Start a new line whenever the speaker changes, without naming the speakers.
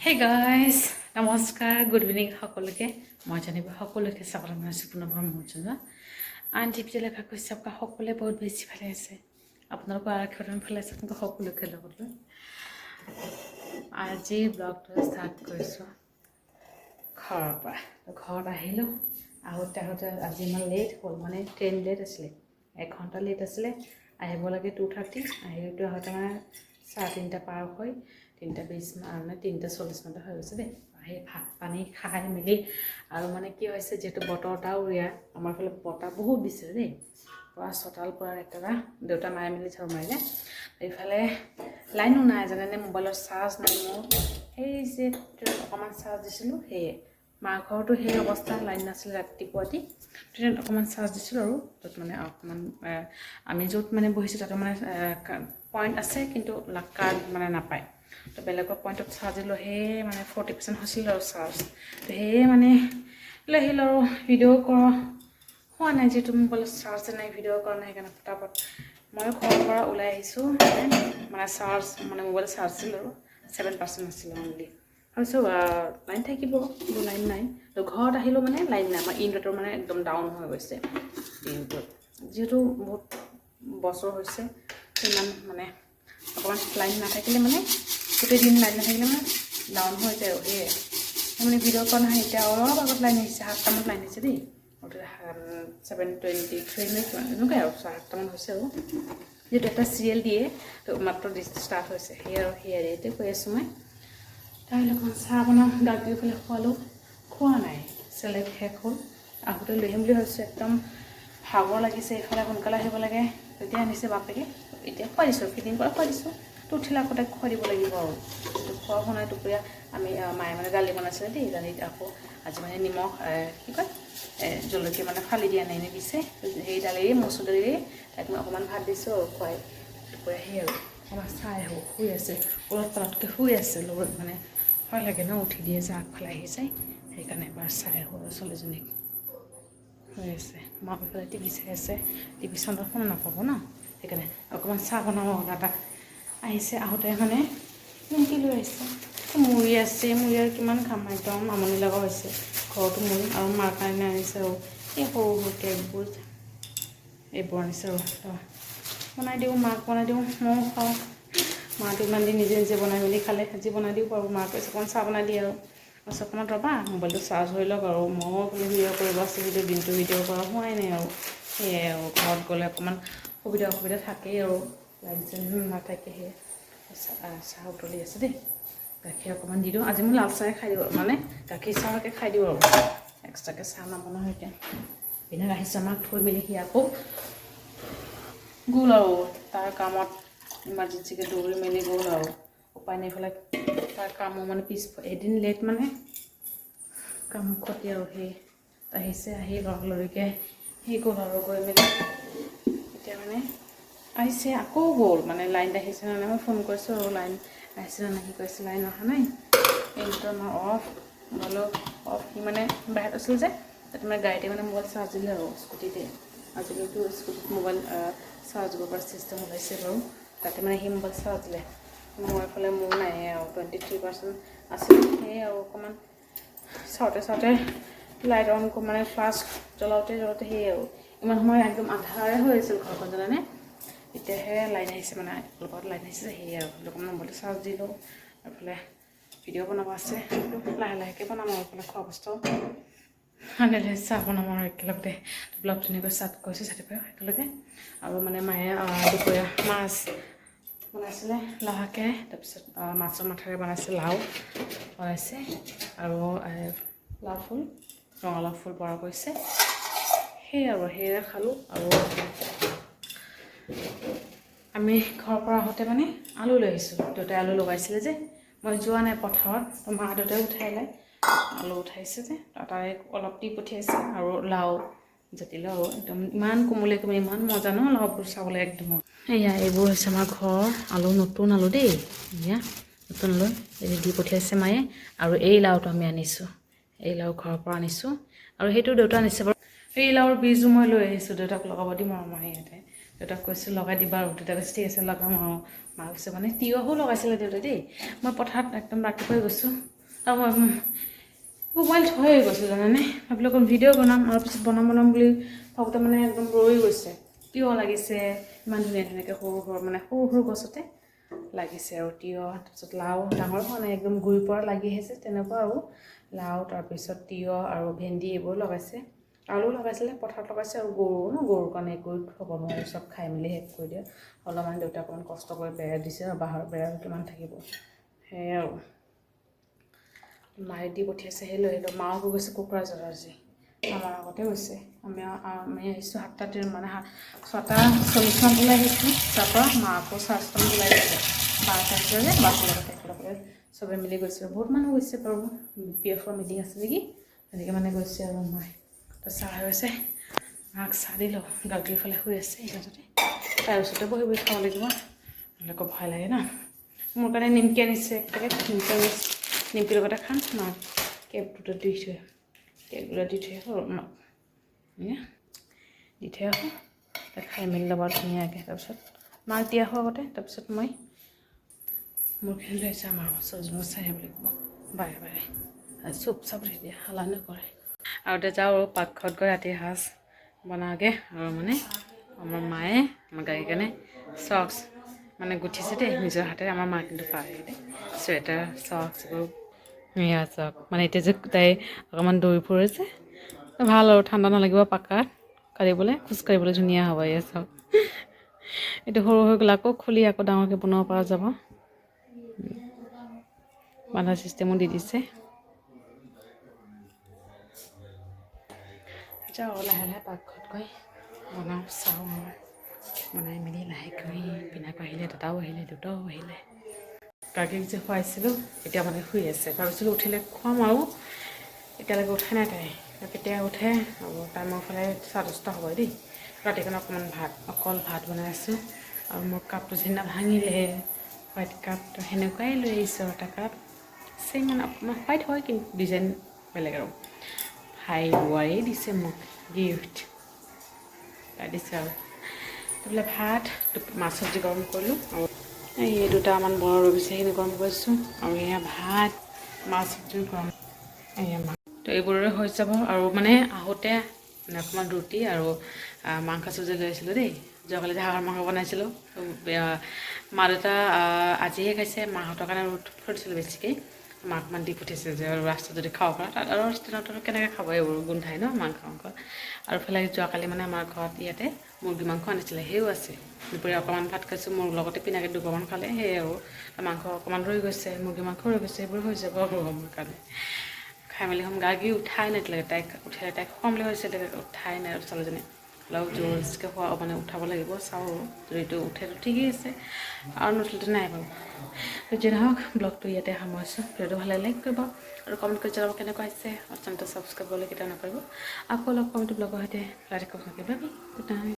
Hey guys, নমস্কাৰ good evening সকলোকে মই জানিব সকলোকে স্বাগতম জনাইছোঁ পুনৰবাৰ মোৰ জনোৱা আনটি ভিডিঅ' লেখা কৈছে আপোনাক সকলোৱে বহুত বেছি ভালে আছে আপোনালোকৰ আশীৰ্বাদ ভালে আছে আপোনাক সকলোকে লগত লৈ আজি ব্লগটো ষ্টাৰ্ট কৰিছোঁ ঘৰৰ পৰা ঘৰত আহিলোঁ আহোঁতে আজি ইমান লেট হ'ল মানে ট্ৰেইন লেট আছিলে 1 ঘণ্টা লেট আছিলে আহিব লাগে 2:30 আহিলোঁ আহোঁতে মানে 3:30 পাৰ হৈ 3:20 মানে 3:40 মান হৈ গৈছে দেই আহি ভাত পানী খাই মেলি আৰু মানে কি হৈছে যেটো বতৰটাও ৰিয়া আমাৰ ফালে বতাহ বহুত দিছে দেই পুৰা চটাল পুৰা একেবাৰে দেউতা মায়ে মিলি চাও মাৰিলে এইফালে লাইনো নাই জানেনে মোবাইলৰ চাৰ্জ নাই মোৰ সেই যে অকমান চাৰ্জ দিছিলোঁ সেয়ে মা ঘৰটো সেই অৱস্থা লাইন নাছিলে ৰাতিপুৱাটি ট্ৰেইনত অকমান চাৰ্জ দিছিলোঁ আৰু তত মানে অকমান আমি য'ত মানে বহিছোঁ তাতে মানে পইণ্ট আছে কিন্তু কাৰ্ড মানে নাপায় তো বেলেগৰ পইণ্টত চাৰ্জ দিলোঁ সেই মানে 40% হৈছিল আৰু চাৰ্জ তো সেয়ে মানে লৈ আহিলোঁ আৰু ভিডিঅ' কৰা হোৱা নাই যিহেতু মোবাইলত চাৰ্জ নাই ভিডিঅ' কৰা নাই সেইকাৰণে ফটাফট মই ঘৰৰ পৰা ওলাই আহিছোঁ মানে চাৰ্জ মানে মোবাইল চাৰ্জ দিলোঁ আৰু 7% আছিলে অনলি ভাবিছোঁ লাইন থাকিব কিন্তু লাইন নাই তো ঘৰত আহিলোঁ মানে লাইন নাই আমাৰ ইনভাৰ্টাৰ মানে একদম ডাউন হৈ গৈছে দিনটোত যিহেতু বহুত বছৰ হৈছে ইমান মানে অকণমান লাইন নাথাকিলে মানে গোটেই দিন লাইন নাথাকিলে মানে ডাউন হৈ যায় আৰু সেয়ে মানে ভিডিঅ' কৰা নহয় এতিয়া অলপ আগত লাইন আহিছে 7টামান লাইন আহিছে দেই 7:23 মিনিট এনেকুৱাই আৰু 7টামান হৈছে আৰু যিহেতু এটা চিৰিয়েল দিয়ে তো মাত্ৰ ষ্টাৰ্ট হৈছে সেয়ে আৰু সেয়াতে কৈ আছোঁ মই তাইলৈ অকণমান চাহ বনাওঁ দাগ দি পেলাই খোৱা নাই চেলেড শেষ হ'ল আহোঁতে লৈ আহিম বুলি ভাবিছোঁ একদম ভাগৰ লাগিছে এইফালে সোনকালে আহিব লাগে তেতিয়া আনিছে বাপেকে এতিয়া খুৱাই দিছোঁ ফিটিং কৰা খুৱাই দিছোঁ তো উঠিলে আকৌ তাক খুৱাই দিব লাগিব আৰু তো খোৱা বনাই দুপৰীয়া আমি মায়ে মানে দালি বনাইছিলে দেই দালিত আকৌ আজি মানে নিমখ কি কয় জলকীয়া মানে ফালি দিয়া নাই দিছে সেই দালিৰে মচুৰ দালিৰে তাক মই অকণমান ভাত দিছোঁ আৰু খুৱাই দুপৰীয়া সেই আৰু অকণমান চাই আহোঁ শুই আছে অলপ তলতকৈ শুই আছে লগত মানে ভয় লাগে ন উঠি দিয়ে যে আগফালে আহি যায় সেইকাৰণে এবাৰ চাই আহোঁ আৰু ছোৱালীজনীক হৈ আছে মাক এইফালে টিভি চাই আছে টিভি চাউণ্ডত শুনা নাপাব ন সেইকাৰণে অকণমান চাহ বনাব এটা আহিছে আহোঁতে মানে নিমকি লৈ আহিছে মুড়ি আছে মুড়ি আৰু কিমান খাম একদম আমনি লগা হৈছে ঘৰতো মুড়ি আৰু মাৰ কাৰণে আনিছে আৰু এই সৰু সৰু কেকবোৰ এইবোৰ আনিছে আৰু বনাই দিওঁ মাক বনাই দিওঁ ময়ো খাওঁ মাটো ইমান দিন নিজে নিজে বনাই মেলি খালে আজি বনাই দিওঁ আৰু মাক কৈছে অকণমান চাহ বনাই দিয়ে আৰু অকণমান ৰ'বা মোবাইলটো চাৰ্জ হৈ লওক আৰু ময়ো বোলে ভিডিঅ' কৰিব আছে ভিডিঅ' দিনটো ভিডিঅ' কৰা হোৱাই নাই আৰু সেয়াই আৰু ঘৰত গ'লে অকণমান অসুবিধা থাকেই আৰু লাইন চাইন নাথাকে সেয়ে চাহ উতলি আছে দেই গাখীৰ অকণমান দি দিওঁ আজি মই লাল চাহে খাই দিওঁ মানে গাখীৰ চাহকে খাই দিওঁ আৰু এক্সট্ৰাকৈ চাহ নবনাওঁ এতিয়া পিনে আহিছে আমাক থৈ মেলি সি আকৌ গ'ল আৰু তাৰ কামত ইমাৰ্জেঞ্চিকৈ দৌৰি মেলি গ'ল আৰু উপায় নাই এইফালে তাৰ কামো মানে এদিন লেট মানে কাম ক্ষতি আৰু সেই আহিছে আহি লৰালৰিকৈ সেই গ'ল আৰু গৈ মেলি এতিয়া মানে আহিছে আকৌ গ'ল মানে লাইন আহিছে নে নাই মই ফোন কৰিছোঁ আৰু লাইন আহিছে নে নাই সি কৈছে লাইন অহা নাই এইটো আমাৰ অফ মোবাইলৰ অফ সি মানে বাহিৰত আছিল যে তাতে মানে গাড়ীতে মানে মোবাইল চাৰ্জ দিলে আৰু স্কুটিতে আজিকালিতো স্কুটিত মোবাইল চাৰ্জ দিব পৰা চিষ্টেম ওলাইছে বাৰু তাতে মানে সি মোবাইল চাৰ্জ দিলে মোৰ এইফালে মোৰ নাই আৰু 23% আছিল সেয়ে আৰু অকণমান চাওঁতে লাইট অন মানে ফ্লাছ জ্বলাওঁতে সেয়ে আৰু ইমান সময় একদম আন্ধাৰে হৈ আছিল ঘৰখন জানানে এতিয়াহে লাইন আহিছে মানে লগত লাইন আহিছে সেয়ে আৰু অকণমান মোবাইলটো চাৰ্জ দিলোঁ এইফালে ভিডিঅ' বনাব আছে লাহেকৈ বনাম আৰু এইফালে খোৱা বস্তু আনিলে চাহ বনাম আৰু একেলগতে ব্লগ ধুনীয়াকৈ ষ্টাৰ্ট কৰিছোঁ চাতিপুৱা একেলগে আৰু মানে মায়ে দুপৰীয়া মাছ বনাইছিলে লাহেকৈ তাৰপিছত মাছৰ মাথাৰে বনাইছে লাও বনাইছে আৰু লাও ফুল ৰঙালাও ফুল বৰা কৰিছে সেই আৰু সেয়ে খালোঁ আৰু আমি ঘৰৰ পৰা আহোঁতে মানে আলু লৈ আহিছোঁ দেউতাই আলু লগাইছিলে যে মই যোৱা নাই পথাৰত তো মা দেউতাই উঠাইলে আলু উঠাইছে যে তাৰে অলপ দি পঠিয়াইছে আৰু লাও জাতিলাও একদম ইমান কোমলীয়া ইমান মজা ন লাওবোৰ চাবলৈ একদম এয়া এইবোৰ হৈছে আমাৰ ঘৰৰ আলু নতুন আলু দেই এয়া নতুন আলু এই দি পঠিয়াইছে মায়ে আৰু এই লাওটো আমি আনিছোঁ এই লাও ঘৰৰ পৰা আনিছোঁ আৰু সেইটো দেউতা আনিছে বাৰু এই লাওৰ বীজো মই লৈ আহিছোঁ দেউতাক লগাব দিম আৰু মায়ে ইয়াতে দেউতাক কৈছোঁ লগাই দিবা আৰু দেউতাক কৈছে ঠিক আছে লগাম আৰু মা কৈছে মানে তিয়হো লগাইছিলে দেউতাই দেই মই পথাৰত একদম ৰাতিপুৱাই গৈছোঁ আৰু মোবাইল হৈ গৈছে জানানে ভাবিলোঁ অকণ ভিডিঅ' বনাম আৰু পিছত বনাম বুলি ভাবোঁতে মানে একদম ৰৈ গৈছে তিয়হ লাগিছে ইমান ধুনীয়া ধুনীয়াকৈ সৰু সৰু গছতে লাগিছে আৰু তিয়হ তাৰপিছত লাও ডাঙৰ হোৱা নাই একদম গুৰিৰ পৰা লাগি আহিছে তেনেকুৱা আৰু লাও তাৰপিছত তিয়হ আৰু ভেন্দি এইবোৰ লগাইছে আলু লগাইছিলে পথাৰত লগাইছে আৰু গৰুৰ কাৰণে একো হ'ব নোৱাৰে চব খাই মেলি শেষ কৰি দিয়ে অলপমান দেউতাক অকণমান কষ্ট কৰি বেৰা দিছে আৰু বাঁহৰ বেৰা কিমান থাকিব সেয়াই আৰু মায়ে দি পঠিয়াইছে সেই লৈ আহিলোঁ মাও গৈ গৈছে কোকৰাঝাৰ আজি আমাৰ আগতে গৈছে আমি আহিছোঁ 7টা মানে 6:40 ওলাই আহিছোঁ তাৰপৰা মা আকৌ 4:30 ওলাই গৈছে বাছ আহিছে যে বাছৰ লগত একেলগে চবে মিলি গৈছে বহুত মানুহ গৈছে বাৰু PF-ৰ মিটিং আছে নেকি তেনেকৈ মানে গৈছে আৰু মই তো চাহ হৈ গৈছে মাক চাহ দিলোঁ গাখীৰ ফালে শুই আছে ইহঁততে তাৰ ওচৰতে বহি বহি খাব লাগিব নহ'লে আকৌ ভয় লাগে ন মোৰ কাৰণে নিমকি আনিছে পেকেট নিমকিৰ লগতে খাম মাক কেক দুটা দি থৈ আহোঁ মাক দি থৈ আহোঁ খাই মেলি ল'ব ধুনীয়াকৈ তাৰপিছত মাক দি আহোঁ আগতে তাৰপিছত মই মোৰখিনি লৈ যাম আৰু চজমো চাই বুলি ক'ব বাৰে বাৰে চুপ চাপ তেতিয়া হালা নকৰে আৰু এতিয়া যাওঁ আৰু পাকঘৰত গৈ ৰাতিৰ সাজ বনাওঁগৈ আৰু মানে আমাৰ মায়ে আমাৰ গাড়ীৰ কাৰণে চক্স মানে গুঠিছে দেই নিজৰ হাতেৰে আমাৰ মা কিন্তু পাৰে দেই চুৱেটাৰ চক্স এইবোৰ এয়া চক মানে এতিয়া যে তাই অকণমান দৌৰি ফুৰিছে ভাল আৰু ঠাণ্ডা নালাগিব পাকাত কাঢ়িবলৈ খোজকাঢ়িবলৈ ধুনীয়া হ'ব এয়া চক এইটো সৰু হৈ গ'লে আকৌ খুলি আকৌ ডাঙৰকৈ বনাব পৰা যাব বান্ধা চিষ্টেমো দি দিছে যাওঁ লাহে লাহে পাকঘৰত গৈ বনাওঁ চাওঁ বনাই মেলি লাহেকৈ পিনাকো আহিলে দাদাও আহিলে দেউতাও আহিলে গাখীৰ যে খুৱাইছিলোঁ এতিয়া মানে শুই আছে ভাবিছিলোঁ উঠিলে খুৱাম আৰু এতিয়ালৈকে উঠাই নাই তাই কেতিয়া উঠে আৰু তাই মোৰ ফালে 10:30 হ'ব দেই ৰাতিখন অকণমান অকল ভাত বনাই আছোঁ আৰু মোৰ কাপটো যিদিনা ভাঙিলে হোৱাইট কাপটো সেনেকুৱাই লৈ আহিছোঁ এটা কাপ চেম মানে অকণমান হোৱাইট হয় কিন্তু ডিজাইন বেলেগ আৰু ভাই বোৱাৰীয়ে দিছে মোক গিফ্ট তাই দিছে আৰু বোলে ভাত মাছ চব্জি গৰম কৰিলোঁ আৰু এই দুটামান বনাব ৰৈ গৈছে সেইখিনি গৰম কৰিছোঁ আৰু এয়া ভাত মাছ চব্জি গৰম এয়া মাছ তো এইবোৰৰে হৈ যাব আৰু মানে আহোঁতে মানে অকণমান ৰুটি আৰু মাংস চব্জি লৈ আহিছিলোঁ দেই যোৱাকালি যে হাঁহৰ মাংস বনাইছিলোঁ মা দেউতা আজিহে খাইছে মাহঁতৰ কাৰণে থৈ দিছিলোঁ বেছিকৈ মাক অকণমান দি পঠিয়াইছে যে আৰু ৰাস্তাত যদি খাব পৰা তাত আৰু ৰেষ্টুৰেণ্টত কেনেকৈ খাব এইবোৰ গোন্ধাই ন মাংস আৰু ইফালে যোৱাকালি মানে আমাৰ ঘৰত ইয়াতে মুৰ্গী মাংস আনিছিলে সেইও আছে দুপৰীয়া অকণমান ভাত খাইছোঁ মোৰ লগতে পিনাকে দুবাৰমান খালে সেয়ে আৰু মাংস অকণমান ৰৈ গৈছে মুৰ্গী মাংস ৰৈ গৈছে এইবোৰ হৈ যাব আৰু মোৰ কাৰণে খাই মেলি হ'ম গাৰ্গী উঠাই নাই এতিয়ালৈকে তাইক উঠিলে তাইক খুৱাম বুলি ভাবিছে এতিয়ালৈকে উঠাই নাই আৰু ছোৱালীজনী অলপ জোৰকৈ খোৱা মানে উঠাব লাগিব চাওঁ আৰু যদিটো উঠেতো ঠিকেই আছে আৰু নুঠিলেতো নাই বাৰু যি নহওক ব্লগটো ইয়াতে সামৰিছোঁ ভিডিঅ'টো ভালে লাইক কৰিব আৰু কমেণ্ট কৰি জনাব কেনেকুৱা হৈছে আৰু চেনেলটো ছাবস্ক্ৰাইব কৰিবলৈ কেতিয়াও নকৰিব আকৌ লগ পাম ব্লগৰ সৈতে গুড নাইট